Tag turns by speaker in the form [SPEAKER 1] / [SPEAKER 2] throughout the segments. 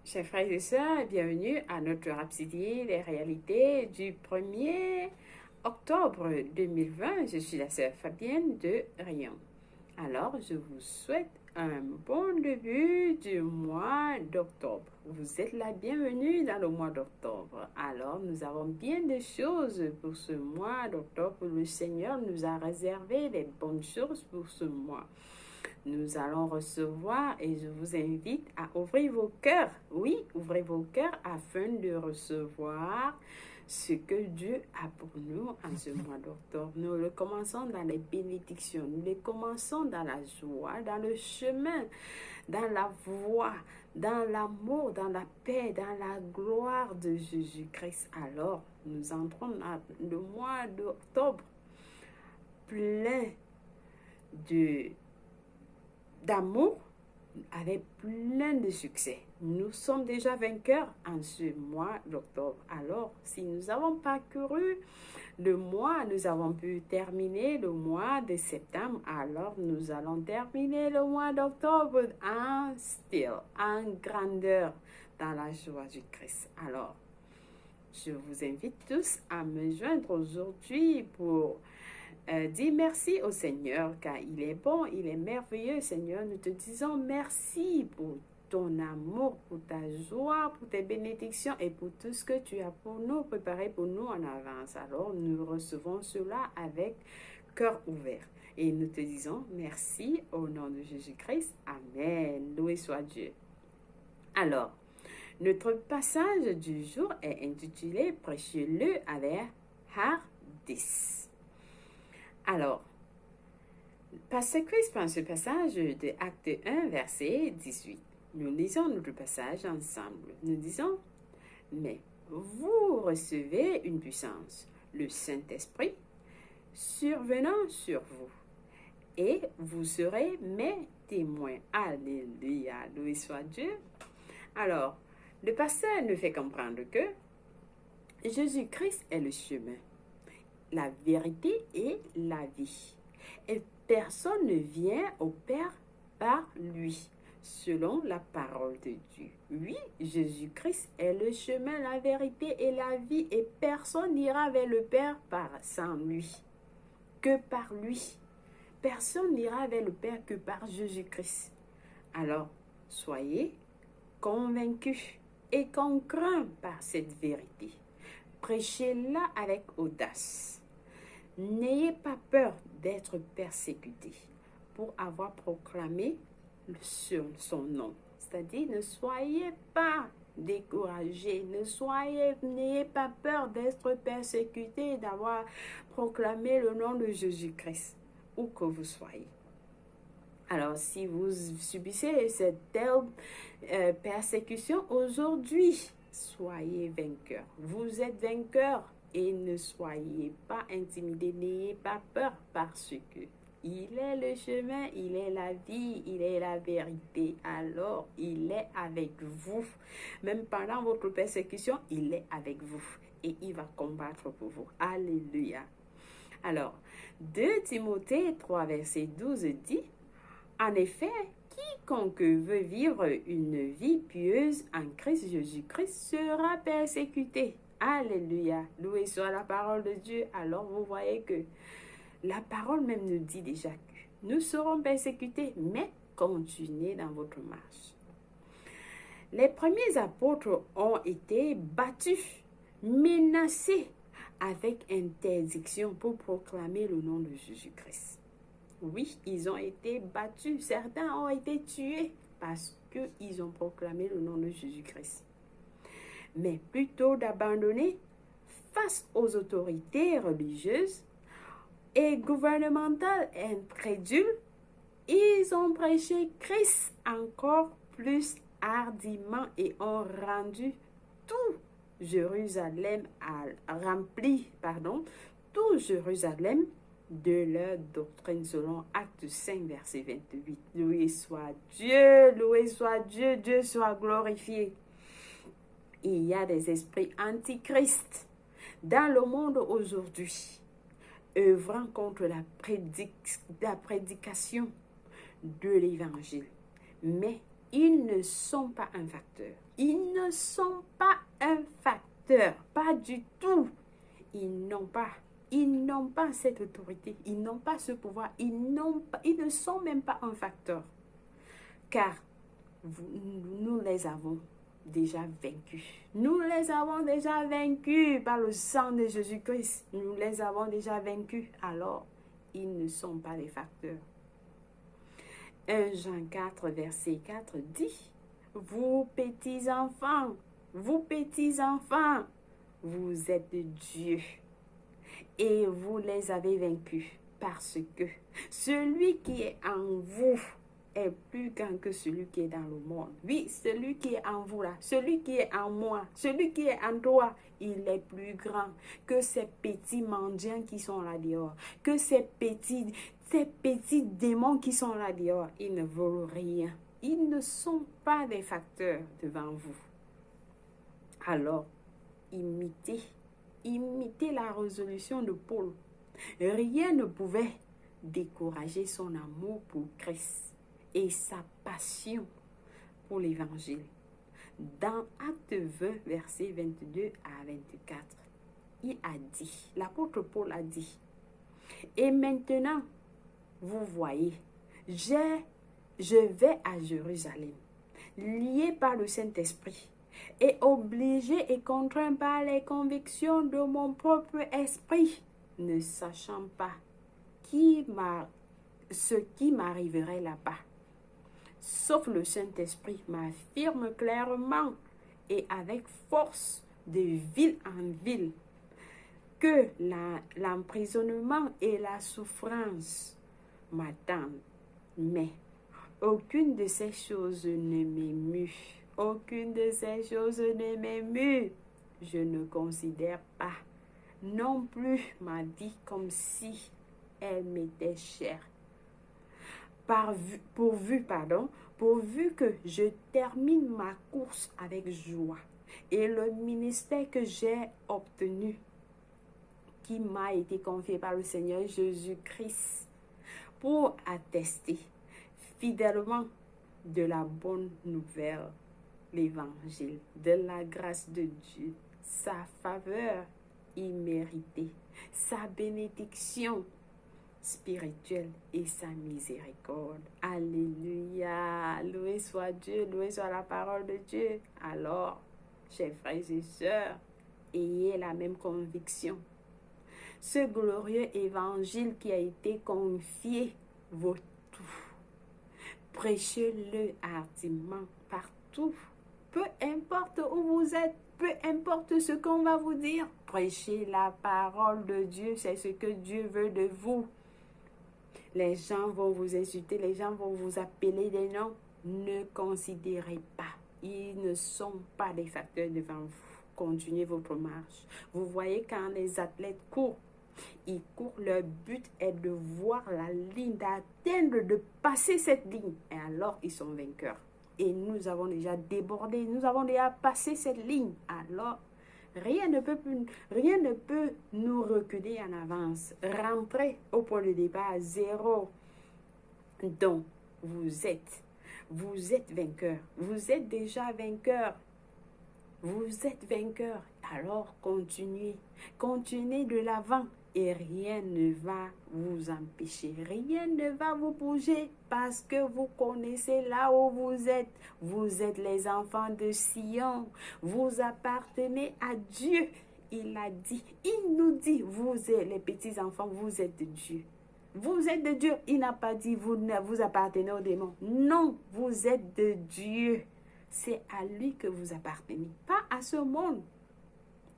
[SPEAKER 1] Chers frères et sœurs, bienvenue à notre Rhapsodie des réalités du 1er octobre 2020. Je suis la sœur Fabienne de Rayon. Alors, je vous souhaite un bon début du mois d'octobre. Vous êtes la bienvenue dans le mois d'octobre. Alors, nous avons bien des choses pour ce mois d'octobre. Le Seigneur nous a réservé des bonnes choses pour ce mois. Nous allons recevoir et je vous invite à ouvrir vos cœurs. Oui, ouvrez vos cœurs afin de recevoir ce que Dieu a pour nous en ce mois d'octobre. Nous le commençons dans les bénédictions, nous le commençons dans la joie, dans le chemin, dans la voie, dans l'amour, dans la paix, dans la gloire de Jésus-Christ. Alors, nous entrons dans le mois d'octobre plein de d'amour, avec plein de succès. Nous sommes déjà vainqueurs en ce mois d'octobre. Alors, si nous n'avons pas couru le mois, nous avons pu terminer le mois de septembre, alors nous allons terminer le mois d'octobre en style, en grandeur, dans la joie du Christ. Alors, je vous invite tous à me joindre aujourd'hui pour dis merci au Seigneur car il est bon, il est merveilleux. Seigneur, nous te disons merci pour ton amour, pour ta joie, pour tes bénédictions et pour tout ce que tu as pour nous, préparé pour nous en avance. Alors, nous recevons cela avec cœur ouvert. Et nous te disons merci au nom de Jésus-Christ. Amen. Loué soit Dieu. Alors, notre passage du jour est intitulé « Prêchez-le avec hardiesse ». Alors, Pasteur Christ prend ce passage de Acte 1, verset 18. Nous lisons notre passage ensemble. Nous disons, mais vous recevez une puissance, le Saint-Esprit, survenant sur vous, et vous serez mes témoins. Alléluia, loué soit Dieu. Alors, le pasteur nous fait comprendre que Jésus-Christ est le chemin, la vérité et la vie. Et personne ne vient au Père par lui, selon la parole de Dieu. Oui, Jésus-Christ est le chemin, la vérité et la vie, et personne n'ira vers le Père sans lui, que par lui. Personne n'ira vers le Père que par Jésus-Christ. Alors, soyez convaincus et conquérants par cette vérité. Prêchez-la avec audace. N'ayez pas peur d'être persécuté pour avoir proclamé son nom. C'est-à-dire, ne soyez pas découragés, n'ayez pas peur d'être persécuté, d'avoir proclamé le nom de Jésus-Christ, où que vous soyez. Alors, si vous subissez cette telle persécution aujourd'hui, soyez vainqueurs. Vous êtes vainqueurs et ne soyez pas intimidés, n'ayez pas peur parce que il est le chemin, il est la vie, il est la vérité. Alors, il est avec vous. Même pendant votre persécution, il est avec vous et il va combattre pour vous. Alléluia. Alors, 2 Timothée 3, verset 12 dit, en effet, quiconque veut vivre une vie pieuse en Christ Jésus-Christ sera persécuté. Alléluia. Loué soit la parole de Dieu. Alors vous voyez que la parole même nous dit déjà que nous serons persécutés, mais continuez dans votre marche. Les premiers apôtres ont été battus, menacés avec interdiction pour proclamer le nom de Jésus-Christ. Oui, ils ont été battus. Certains ont été tués parce qu'ils ont proclamé le nom de Jésus-Christ. Mais plutôt d'abandonner face aux autorités religieuses et gouvernementales incrédules, ils ont prêché Christ encore plus hardiment et ont rendu tout Jérusalem tout Jérusalem de leur doctrine selon Acte 5, verset 28. Loué soit Dieu, Dieu soit glorifié. Il y a des esprits antichrist dans le monde aujourd'hui, œuvrant contre la prédication de l'évangile. Mais Ils ne sont pas un facteur. Ils ne sont pas un facteur. Pas du tout. Ils n'ont pas cette autorité. Ils n'ont pas ce pouvoir. Ils ne sont même pas un facteur. Car nous les avons déjà vaincus. Nous les avons déjà vaincus par le sang de Jésus-Christ. Nous les avons déjà vaincus. Alors, ils ne sont pas des facteurs. 1 Jean 4, verset 4 dit, vous petits enfants, vous êtes de Dieu et vous les avez vaincus parce que celui qui est en vous est plus grand que celui qui est dans le monde. Oui, celui qui est en vous là, celui qui est en moi, celui qui est en toi, il est plus grand que ces petits mendiants qui sont là dehors, que ces petits démons qui sont là dehors. Ils ne volent rien. Ils ne sont pas des facteurs devant vous. Alors, imitez la résolution de Paul. Rien ne pouvait décourager son amour pour Christ et sa passion pour l'évangile. Dans Acte 20, versets 22 à 24, il a dit, l'apôtre Paul a dit, et maintenant, vous voyez, je vais à Jérusalem, lié par le Saint-Esprit, et obligé et contraint par les convictions de mon propre esprit, ne sachant pas ce qui m'arriverait là-bas. Sauf le Saint-Esprit m'affirme clairement et avec force de ville en ville que l'emprisonnement et la souffrance m'attendent. Mais aucune de ces choses ne m'émue. Aucune de ces choses ne m'émue. Je ne considère pas non plus ma vie comme si elle m'était chère. Pourvu que je termine ma course avec joie et le ministère que j'ai obtenu, qui m'a été confié par le Seigneur Jésus-Christ, pour attester fidèlement de la bonne nouvelle, l'évangile, de la grâce de Dieu, sa faveur imméritée, sa bénédiction spirituelle et sa miséricorde. Alléluia. Loué soit Dieu, loué soit la parole de Dieu. Alors, chers frères et sœurs, ayez la même conviction. Ce glorieux évangile qui a été confié vaut tout. Prêchez-le hardiment partout. Peu importe où vous êtes, peu importe ce qu'on va vous dire, prêchez la parole de Dieu. C'est ce que Dieu veut de vous. Les gens vont vous insulter, les gens vont vous appeler des noms. Ne considérez pas. Ils ne sont pas des facteurs devant vous. Continuez votre marche. Vous voyez quand les athlètes courent, ils courent, leur but est de voir la ligne, d'atteindre, de passer cette ligne. Et alors, ils sont vainqueurs. Et nous avons déjà débordé, nous avons déjà passé cette ligne. Alors, rien ne peut nous reculer en avance. Rentrez au point de départ, zéro. Donc, vous êtes vainqueur. Vous êtes déjà vainqueur. Vous êtes vainqueur. Alors, continuez de l'avant. Et rien ne va vous empêcher, rien ne va vous bouger parce que vous connaissez là où vous êtes. Vous êtes les enfants de Sion, vous appartenez à Dieu. Il a dit, il nous dit, vous êtes les petits enfants, vous êtes de Dieu. Vous êtes de Dieu. Il n'a pas dit, vous appartenez aux démons. Non, vous êtes de Dieu. C'est à lui que vous appartenez, pas à ce monde.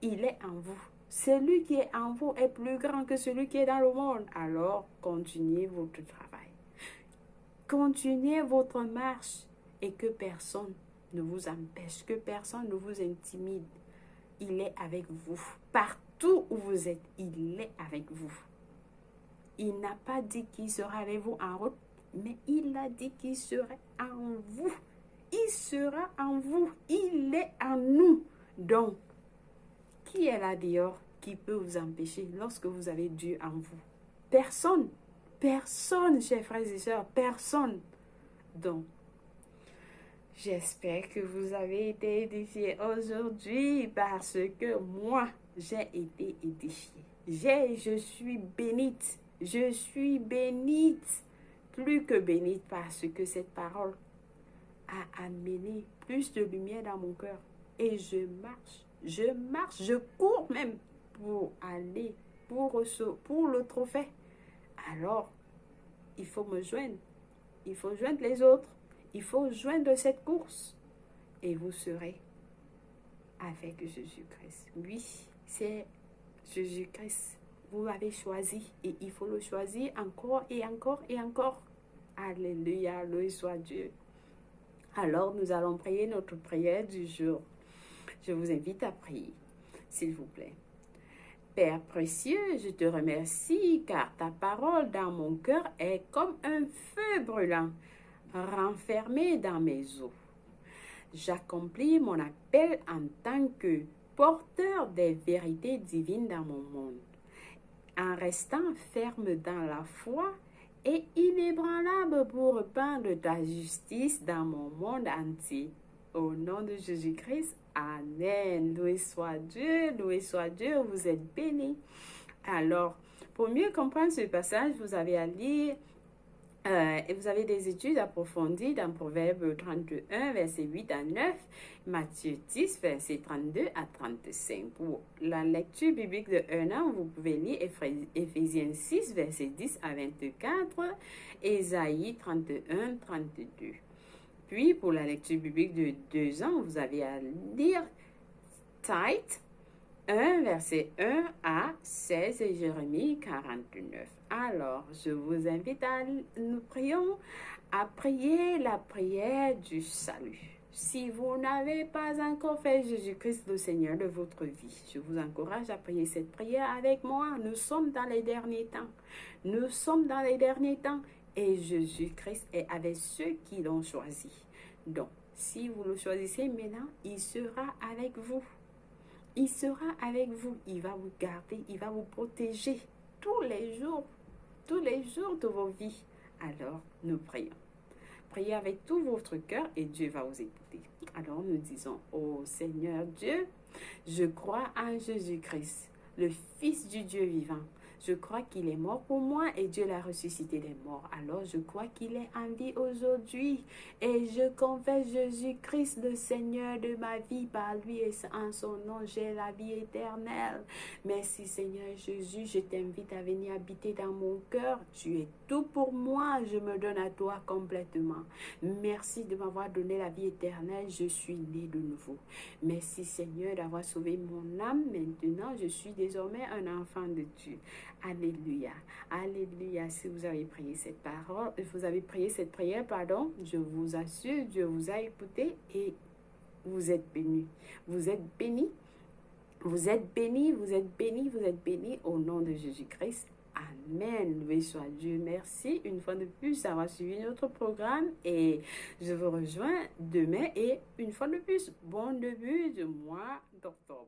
[SPEAKER 1] Il est en vous. Celui qui est en vous est plus grand que celui qui est dans le monde. Alors, continuez votre travail. Continuez votre marche et que personne ne vous empêche, que personne ne vous intimide. Il est avec vous. Partout où vous êtes, il est avec vous. Il n'a pas dit qu'il sera avec vous en route, mais il a dit qu'il serait en vous. Il sera en vous. Il est en nous. Donc, qui est là dehors qui peut vous empêcher lorsque vous avez Dieu en vous? Personne. Personne, chers frères et sœurs. Personne. Donc, J'espère que vous avez été édifiés aujourd'hui parce que moi, j'ai été édifiée. Je suis bénite. Je suis bénite. Plus que bénite parce que cette parole a amené plus de lumière dans mon cœur. Et je marche, je cours même pour aller, pour le trophée. Alors, il faut me joindre. Il faut joindre les autres. Il faut joindre cette course. Et vous serez avec Jésus-Christ. Oui, c'est Jésus-Christ. Vous l'avez choisi et il faut le choisir encore et encore et encore. Alléluia, loué soit Dieu. Alors, nous allons prier notre prière du jour. Je vous invite à prier, s'il vous plaît. Père précieux, je te remercie car ta parole dans mon cœur est comme un feu brûlant, renfermé dans mes os. J'accomplis mon appel en tant que porteur des vérités divines dans mon monde, en restant ferme dans la foi et inébranlable pour répandre ta justice dans mon monde entier. Au nom de Jésus-Christ, Amen. Loué soit Dieu, vous êtes bénis. Alors, pour mieux comprendre ce passage, vous avez à lire et vous avez des études approfondies dans Proverbe 31, verset 8 à 9, Matthieu 10, verset 32 à 35. Pour la lecture biblique de 1 an, vous pouvez lire Éphésiens 6, verset 10 à 24, Ésaïe 31, 32. Puis, pour la lecture biblique de 2 ans, vous avez à lire Tite 1, verset 1 à 16 et Jérémie 49. Alors, je vous invite nous prions, à prier la prière du salut. Si vous n'avez pas encore fait Jésus-Christ le Seigneur de votre vie, je vous encourage à prier cette prière avec moi. Nous sommes dans les derniers temps. Nous sommes dans les derniers temps et Jésus-Christ est avec ceux qui l'ont choisi. Donc, si vous le choisissez maintenant, il sera avec vous. Il sera avec vous. Il va vous garder, il va vous protéger tous les jours de vos vies. Alors, nous prions. Priez avec tout votre cœur et Dieu va vous écouter. Alors, nous disons, ô Seigneur Dieu, je crois en Jésus-Christ, le Fils du Dieu vivant. Je crois qu'il est mort pour moi et Dieu l'a ressuscité des morts. Alors je crois qu'il est en vie aujourd'hui. Et je confesse Jésus-Christ, le Seigneur de ma vie. Par lui et en son nom, j'ai la vie éternelle. Merci Seigneur Jésus. Je t'invite à venir habiter dans mon cœur. Tu es tout pour moi. Je me donne à toi complètement. Merci de m'avoir donné la vie éternelle. Je suis né de nouveau. Merci Seigneur d'avoir sauvé mon âme. Maintenant, je suis désormais un enfant de Dieu. Alléluia, alléluia. Si vous avez prié cette parole, vous avez prié cette prière, pardon, je vous assure, Dieu vous a écouté et vous êtes bénis. Vous êtes bénis, vous êtes bénis, vous êtes bénis, vous êtes bénis au nom de Jésus-Christ. Amen. Loué soit Dieu. Merci une fois de plus d'avoir suivi notre programme et je vous rejoins demain et une fois de plus, bon début de mois d'octobre.